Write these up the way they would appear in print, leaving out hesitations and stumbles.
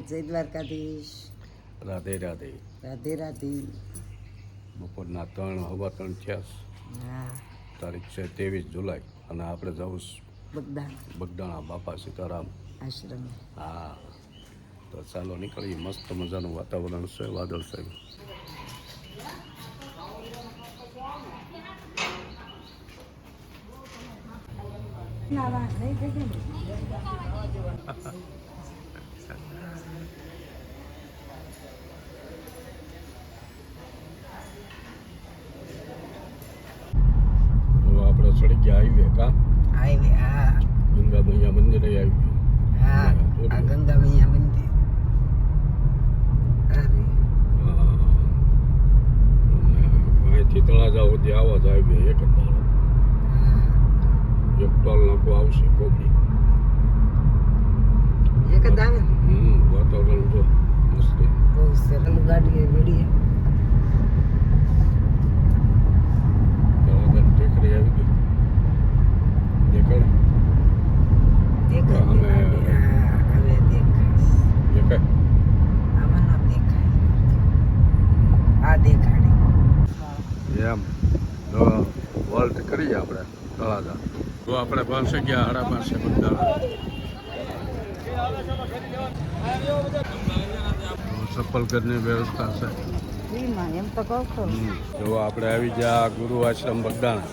જય દ્વારકાધીશ. રાધે રાધે. રાધે રાધે. બપોરના 3:15 થયા. હા. તારીખ છે 23 જુલાઈ અને આપણે જવું બગદાણા બાપા સીતારામ આશ્રમ. હા, તો ચાલો નીકળીએ. મસ્ત મજાનું વાતાવરણ છે, વાદળ છે. આપણે ચડી ગયા હાઈવે. હાઈવે. હા. ગંગા મૈયા મંદિરે આવી ગયું. હા, આ ગંગા મૈયા મંદિર. અહીંથી તળાજા સુધી આવા જ આવી એક જ દાડો. એક ટોલ નાખો આવશે કોબડી. એક જ આવે. વાતાવરણ જો મસ્ત. બહુ સરસ ગાડી વેડી. તળાજા ટેકરી આવી ગઈ. દેખાડે. દેખાય. હવે દેખાય. આમાં ન દેખાય. આ દેખાડે. એમ તો વોલ્ટ કરીએ આપણે તળાજા. તો આપણે પાસે ગયા 5:30 બગદાણા. ચપ્પલ ઘરની વ્યવસ્થા છે એમ તો કહું છું. જો આપણે આવી ગયા ગુરુ આશ્રમ બગદાણા.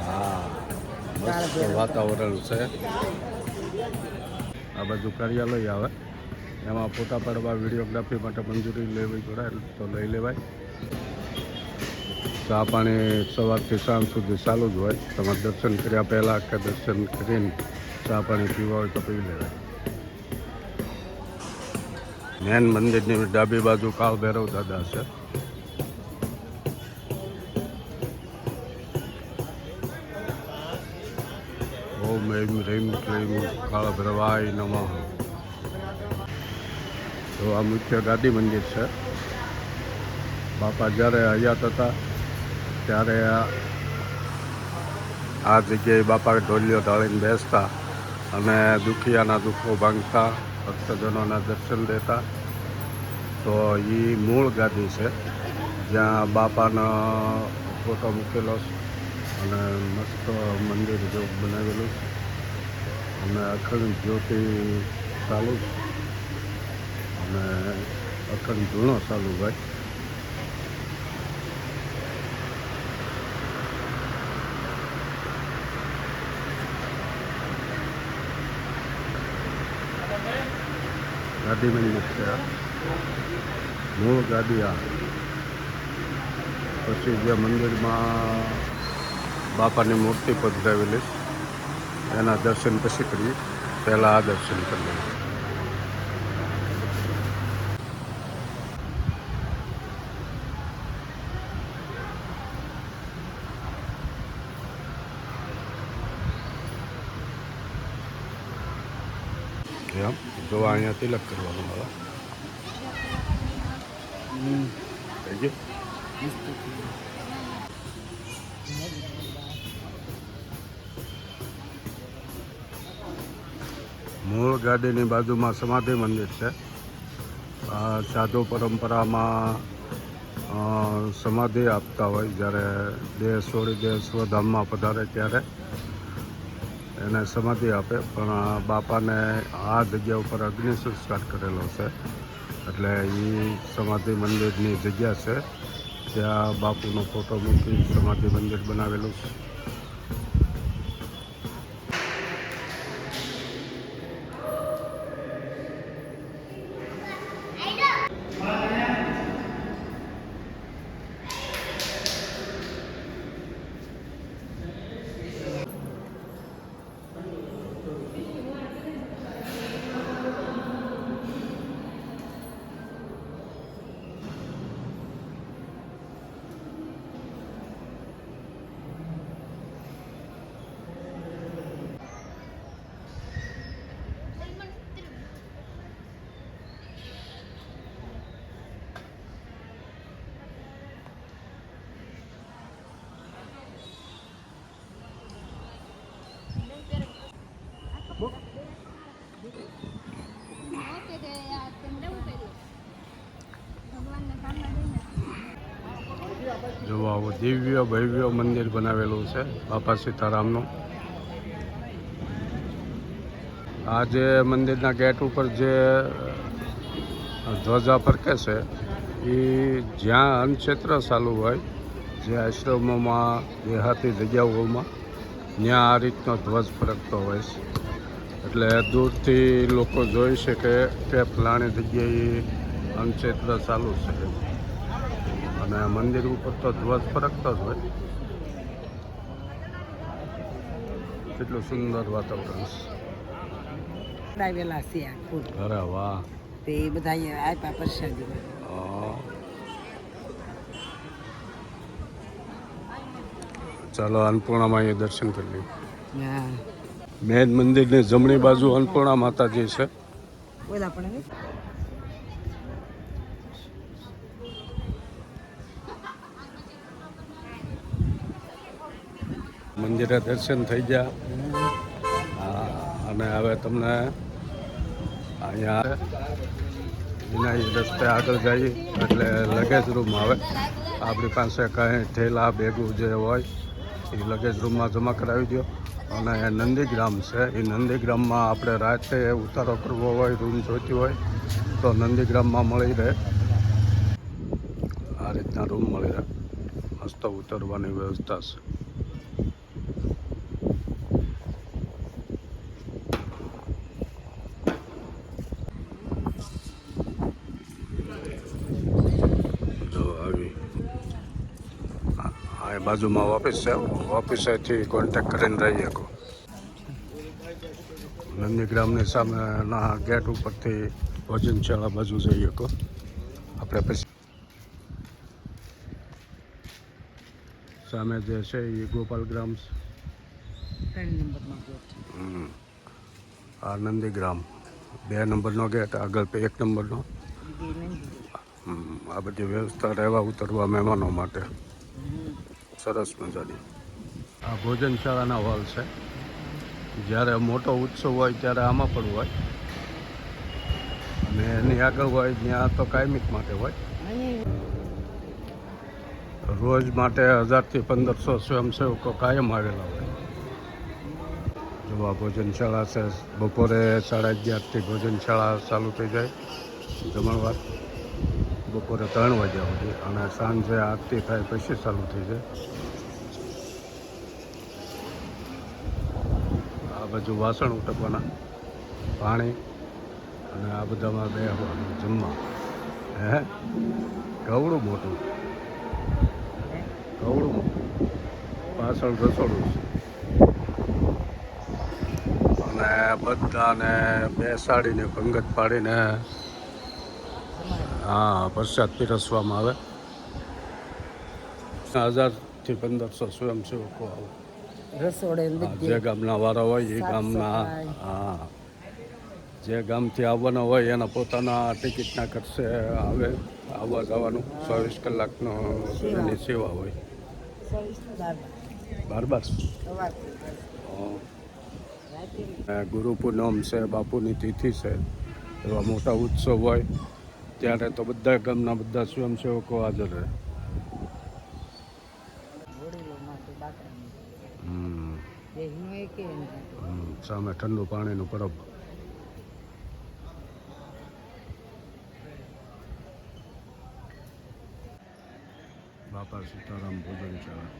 હા, મસ્ત વાતાવરણ છે. આ બાજુ કાર્યાલય આવે, એમાં ફોટા પાડવા વિડીયોગ્રાફી માટે મંજૂરી લેવી પડે તો લઈ લેવાય. ચા પાણી સવારથી સાંજ સુધી ચાલુ જ હોય. તમારે દર્શન કર્યા પહેલાં કે દર્શન કરીને ચા પાણી પીવા હોય તો પી લેવાય. મેન મંદિરની ડાબી બાજુ કાળ ભૈરવ દાદા છે. ઓમ એમ રીમ ક્લીમ કાળ ભૈરવાય નમઃ. તો આ મુખ્ય ગાદી મંદિર છે. બાપા જ્યારે હયાત હતા ત્યારે આ જગ્યાએ બાપા ઢોલિયો ઢાળીને બેસતા અને દુખિયાના દુઃખો ભાંગતા, ભક્તજનોના દર્શન દેતા. તો એ મૂળ ગાદી છે જ્યાં બાપાનો ફોટો મૂકેલો છે અને મસ્ત મંદિર જેવું બનાવેલું છે અને અખંડ જ્યોતિ ચાલુ છે અને અખંડ ધૂણો ચાલુ હોય. ગાદી મંદિર છે, મૂળ ગાદી. આ પછી જે મંદિરમાં બાપાની મૂર્તિ પધરાવેલી એના દર્શન પછી કરીએ. પહેલાં આ દર્શન કરી લઈએ. એમ જો અહીંયા તિલક કરવાનું આવે. થઈ ગયું. મૂળ ગાડીની બાજુમાં સમાધિ મંદિર છે. સાધુ પરંપરામાં સમાધિ આપતા હોય જ્યારે દેહ છોડી દેહ સ્વધામમાં પધારે ત્યારે એને સમાધિ આપે. પણ બાપાને આ જગ્યા ઉપર અગ્નિ સંસ્કાર કરેલો છે એટલે એ સમાધિ મંદિરની જગ્યા છે. ત્યાં બાપુનો ફોટો મૂકી સમાધિ મંદિર બનાવેલું છે. જો આવું દિવ્ય ભવ્ય મંદિર બનાવેલું છે બાપા સીતારામનું. આ જે મંદિરના ગેટ ઉપર જે ધ્વજા ફરકે છે એ જ્યાં અન્નક્ષેત્ર ચાલુ હોય, જે આશ્રમોમાં દેહાતી જગ્યાઓમાં ત્યાં આ રીતનો ધ્વજ ફરકતો હોય છે. એટલે દૂરથી લોકો જોઈ શકે કે ફલાણી જગ્યાએ અન્નક્ષેત્ર ચાલુ છે. અને મંદિર ઉપર તો ધ્વજ ફરકતો જ હોય. કેટલું સુંદર વાતાવરણ છે. આવેલા છે આ ફૂલ. અરે વાહ. તે એ બધા અહીંયા આપ્યા પ્રસાદી. ચાલો અન્નપૂર્ણામાં અહીંયા દર્શન કરી લઈએ. હા. મેન મંદિરની જમણી બાજુ અન્નપૂર્ણા માતાજી છે. બોલા પણ મંદિરે દર્શન થઈ ગયા. અને હવે તમને અહીંયા એના રસ્તે આગળ જઈએ એટલે લગેજ રૂમ આવે. આપણી પાસે કંઈ થેલા બેગું જે હોય એ લગેજ રૂમમાં જમા કરાવી દો. અને નંદીગ્રામ છે, એ નંદીગ્રામમાં આપણે રાતે ઉતારો કરવો હોય, રૂમ જોઈતી હોય તો નંદીગ્રામમાં મળી રહે. આ રીતના રૂમ મળી રહે. મસ્ત ઉતરવાની વ્યવસ્થા છે. બાજુમાં ઓફિસ છે, ઓફિસેથી કોન્ટેક્ટ કરીને રહી શકો. નંદીગ્રામની સામેના ગેટ ઉપરથી ભોજનશાળા બાજુ જઈ શકો. આપણે પછી સામે જે છે એ ગોપાલ ગ્રામ છે. 3 નંબરમાં ગેટ. આ નંદીગ્રામ 2 નંબરનો ગેટ, આગળ 1 નંબરનો. આ બધી વ્યવસ્થા રહેવા ઉતરવા મહેમાનો માટે સરસ મજાની. આ ભોજનશાળાના હોલ છે. જ્યારે મોટો ઉત્સવ હોય ત્યારે આમાં પણ હોય, અને એની આગળ હોય ત્યાં તો કાયમિક માટે હોય. રોજ માટે 1000થી 1500 સ્વયંસેવકો કાયમ આવેલા હોય. જો આ ભોજનશાળા છે. બપોરે 11:30થી ભોજનશાળા ચાલુ થઈ જાય જમણવાર. બપોરે 3 વાગ્યા સુધી, અને સાંજે આરતી થાય પછી ચાલુ થઈ જાય. આ બાજુ વાસણ ઉટકવાના, પાણી, અને આ બધામાં બેસવાનું જમવા. કવડું મોટું, કવડું મોટું. પાછળ રસોડું છે. અને બધાને બેસાડીને પંગત પાડીને પ્રસાદ પીરસવામાં આવે. 1000થી 1500 સ્વયંસેવકો આવે. રસોડે જે ગામના વાળા હોય એ ગામના, જે ગામથી આવવાના હોય એના પોતાના ટિકિટના ખર્ચે આવે. આવવા જવાનું 24 કલાકનો એની સેવા હોય. 12 ગુરુ પૂનમ છે, બાપુની તિથિ છે, એવા મોટા ઉત્સવ હોય ત્યારે તો બધા ગામના બધા સ્વયંસેવકો હાજર રહે. સામે ઠંડુ પાણીનું પરબ. બાપા સીતારામ ભોજનશાળા.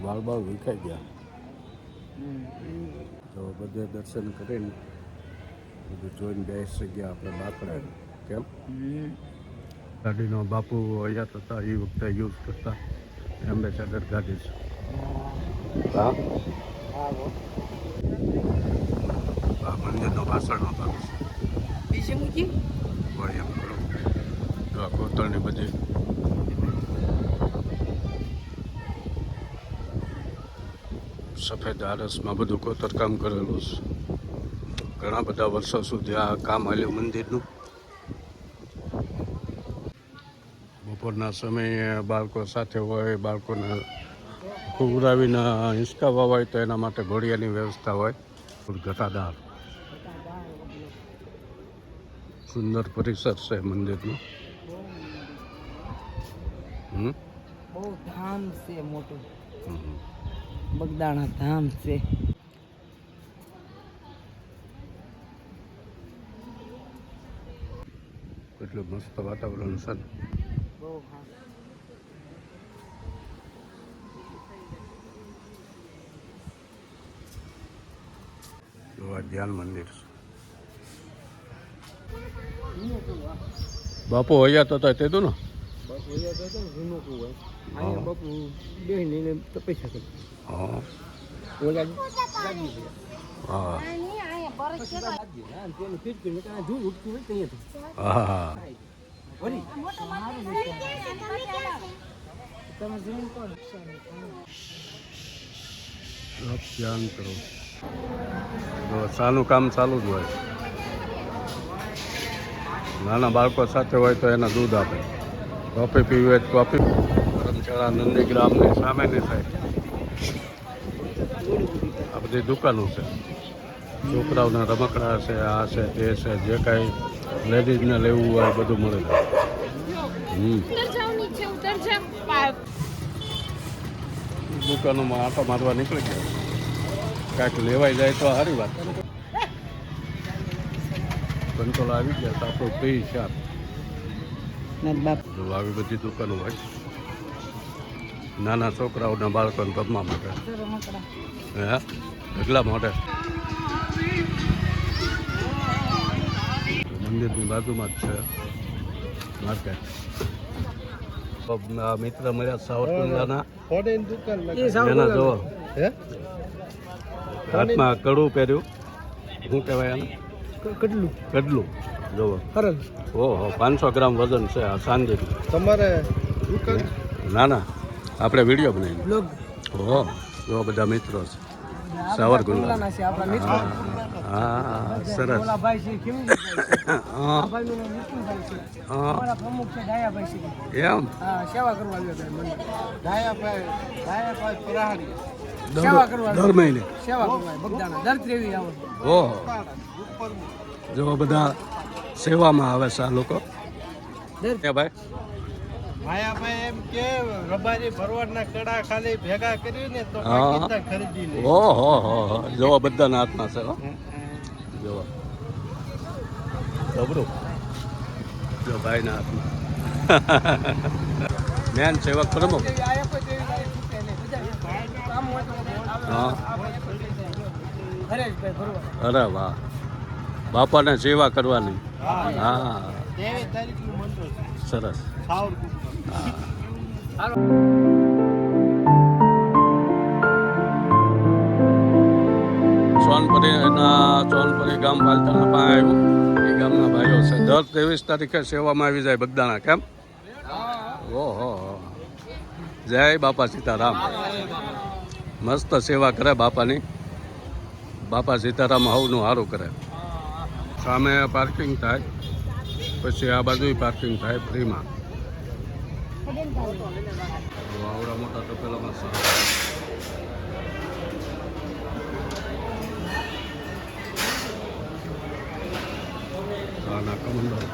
વાળ વિખાઈ ગયા. તો બધે દર્શન કરીને બધું જોઈને બેસી ગયા આપણે બાકડા. કેમ ગાડીનો બાપુ અહીંયા હતા એ વખતે યુઝ કરતા એમ્બેસેડર ગાડી છે. હા, આ મંદિરનો પાછળનો ભાગ છે. બીજું મૂકી હોય એમ કરો. તો આ કોતરણી બધી સફેદ આરસમાં બધું કોતરકામ કરેલું છે. ઘણા બધા વર્ષો સુધી આ કામ હાલ્યું મંદિરનું. બપોરના સમયે બાળકો સાથે હોય, બાળકોને ખવડાવીને હિંચકાવવા હોય તો એના માટે ઘોડિયાની વ્યવસ્થા હોય. ઘટાદાર સુંદર પરિસર છે મંદિરનું. હમ બહુ ધામ છે મોટું, હમ. બગદાણા ધામ છે. એટલું મસ્ત વાતાવરણ છે ને. બહુ હા. તો આ ધ્યાન મંદિર છે. બાપુ અહીંયા તો તે તું ને બાપુ અહીંયા તો જૂનો કુવો અહીંયા બાપુ બેહીને તપસ્યા કરી. હા ઓલા જાગી હા તેનું ફીટ કરીને કાંઈ ધૂળ ઉઠતું હોય ત્યાંથી. હા વળી તમે જોઈને કોણ ધ્યાન કરો. તો સાનું કામ ચાલુ જ હોય. નાના બાળકો સાથે હોય તો એને દૂધ આપે, કોફી પીવી હોય તો કોફી. ધરમશાળા નંદીગ્રામની સામેની સાઈડ આ બધી દુકાનો છે. છોકરાઓના રમકડા છે, આ છે તે છે, જે કાંઈ લેડીઝને લેવું હોય બધું મળે છે. દુકાનોમાં આટો મારવા નીકળી ગયા. કાંઈક લેવાઈ જાય તો સારી વાત. કંટ્રોલ આવી ગયા તો આપણું પી શાક. બાપ જો આવી બધી દુકાનો હોય નાના છોકરાઓના બાળકોને રમવા માટે. હે એટલા માટે મંદિરની બાજુમાં જ છે માર્કેટ. મિત્ર મળ્યા સાવરકુંડલાના એના જો હાથમાં કડું પહેર્યું. શું કહેવાય એને? કેટલું કડલું જોવો. સરસ. ઓહો 500 ગ્રામ વજન છે આ સાંજે. તમારે ના ના આપણે વિડીયો બનાવી. બ્લોગ ઓહો જો બધા મિત્રો છે સાવરકુંડલા. છે આપણા મિત્રો. હા સરસ. ઓલા ભાઈ છે ખીમજીભાઈ છે. હા આ ભાઈનું નામ વિષ્ણુભાઈ છે. હા અમારા પ્રમુખ છે ડાયાભાઈ છે. એમ હા સેવા કરવા આવ્યો ભાઈ મંદિર. ડાયાભાઈ પરાહારી સેવા કરવા દર મહિને. સેવા કરવા બગદાણા દર ત્રેવી આવે. ઓહો જો બધા સેવામાં આવે છે આ લોકો. દર ભાઈ માયાભાઈ એમ કે રબારી ભરવાડના કડા ખાલી ભેગા કરીને તો હા. પાકિસ્તાન ખરીદી લે. ઓહો જોવા બધાના હાથમાં છે હો. જોવા જબરું જો ભાઈના હાથમાં. મેન સેવક પ્રમુખ. હા હરેશભાઈ ભરવાડ. અરે વાહ બાપાને સેવા કરવાની. હા 23 તારીખનું મંત્ર છે. સરસ. સાવરકુંડલા. સોનપરી ગામ પાલતાના પાસે આવ્યું. એ ગામના ભાઈઓ છે. દર 23 તારીખે સેવામાં આવી જાય બગદાણા. કેમ? ઓહો જય બાપા સીતારામ. મસ્ત સેવા કરે બાપાની. બાપા સીતારામ હવનું સારું કરે. સામે પાર્કિંગ થાય, પછી આ બાજુ પાર્કિંગ થાય ફ્રીમાં. આવડા મોટા તપેલામાં નાકા મંડળ.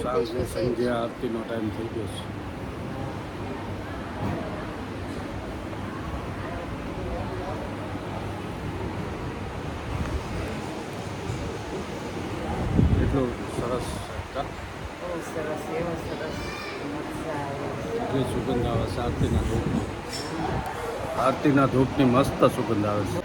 સાંજે સંધ્યા આરતીનો ટાઈમ થઈ ગયો છે. એટલું સરસ છે. બહુ સરસ એવો સરસ મજા આવે. જે સુગંધ આવે છે આરતીના ધૂપની. આરતીના ધૂપની મસ્ત સુગંધ આવે છે.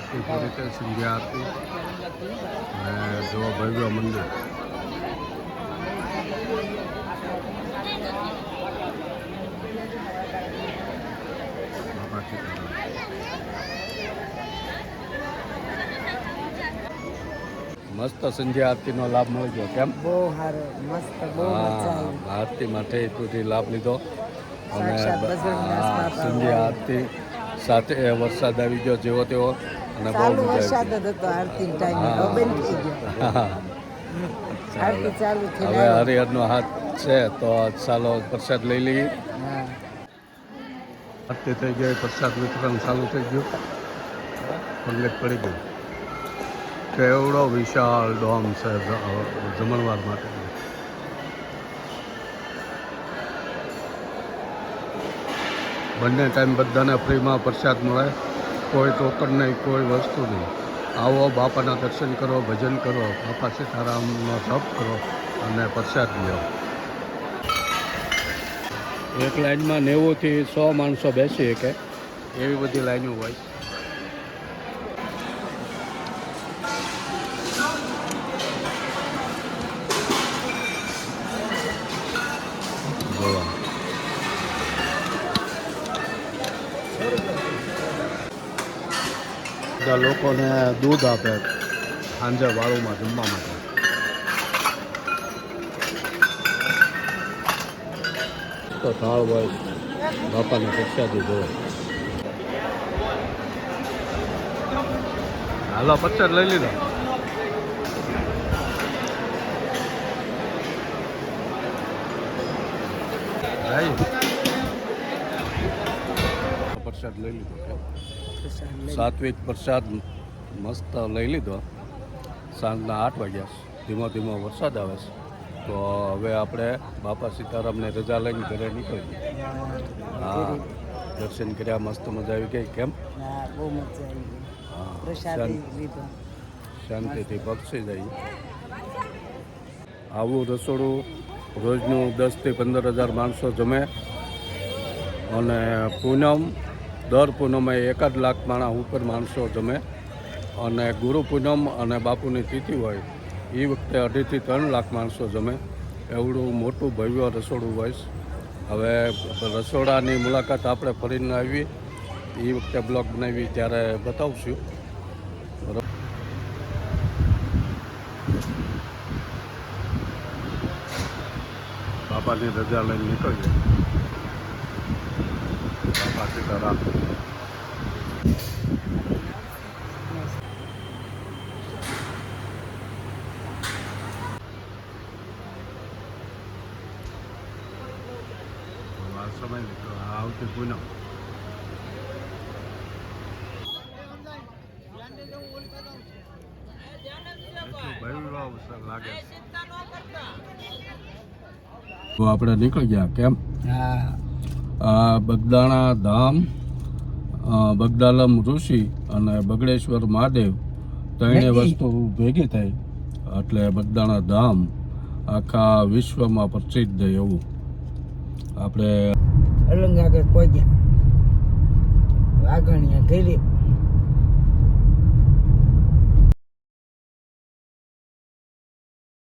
આરતી પૂરી થઈ સંધ્યા આરતી અને જો ભવ્ય મંદિર બાબા સીતારામ. મસ્ત સંધ્યા આરતીનો લાભ મળી ગયો કેમ? બહુ સારો મસ્ત બહુ મજા આવી. આરતીમાં ઠેઠથી લાભ લીધો અને સાક્ષાત બજરંગદાસ બાપા. સંધ્યા આરતી સાથે વરસાદ આવી ગયો જેવો તેવો અને બહુ ચાલુ મજા વરસાદ આવી જ હતો આરતી ટાઈમે હા. બંધ થઈ ગયો. હા. આરતી ચાલુ થઈ હવે હરિહરનો હાથ છે તો ચાલો પ્રસાદ લઈ લઈએ. હા આરતી થઈ ગઈ, પ્રસાદ વિતરણ ચાલુ થઈ ગયું, પગલે પડી ગયું. કેવડો વિશાળ ડોમ છે જમણવાર માટે. બંને ટાઈમ બધાને ફ્રીમાં પ્રસાદ મળે, કોઈ ટોકન નહીં, કોઈ વસ્તુ નહીં. આવો બાપાના દર્શન કરો, ભજન કરો, બાપા સીતારામનો જપ કરો અને પ્રસાદ લો. એક લાઈનમાં 90 થી 100 માણસો બેસી શકે એવી બધી લાઈનો હોય. જોવા બધા લોકોને દૂધ આપે સાંજે વાળુમાં જમવા માટે. તો થાળ હોય બાપાને પ્રસાદી જોવે. હાલો પ્રસાદ લઈ લીધો. પ્રસાદ લઈ લીધો. સાત્વિક પ્રસાદ મસ્ત લઈ લીધો. સાંજના 8 વાગ્યા, ધીમો ધીમો વરસાદ આવે છે તો હવે આપણે બાપા સીતારામને રજા લઈને ઘરે નીકળીએ. હા, દર્શન કર્યા, મસ્ત મજા આવી ગઈ કેમ? હા બહુ મજા આવી ગઈ. હા, પ્રસાદ લીધો. શાંતિથી પક્ષી જઈએ. આવું રસોડું રોજનું 10 થી 15 હજાર માણસો જમે અને દર પૂનમે 1 લાખ માણસ ઉપર માણસો જમે અને ગુરુ પૂનમ અને બાપુની તિથિ હોય એ વખતે 2.5 થી 3 લાખ માણસો જમે. એવડું મોટું ભવ્ય રસોડું હોય છે. હવે રસોડાની મુલાકાત આપણે ફરીને આવી એ વખતે બ્લોગ બનાવી ત્યારે બતાવશું. બરાબર. બાપાની રજા લઈને નીકળીએ. બાપા સીતારામ. સમય નીકળો આવતી પૂનમ. લાગે તો આપણે નીકળી ગયા કેમ? હા આ બગદાણા ધામ, બગદાલમ ઋષિ અને બગડેશ્વર મહાદેવ ત્રણેય વસ્તુ ભેગી થઈ એટલે બગદાણા ધામ આખા વિશ્વમાં પ્રસિદ્ધ એવું. આપણે અલંગ આગળ પહોંચ્યા. વાઘણિયા ઘેરી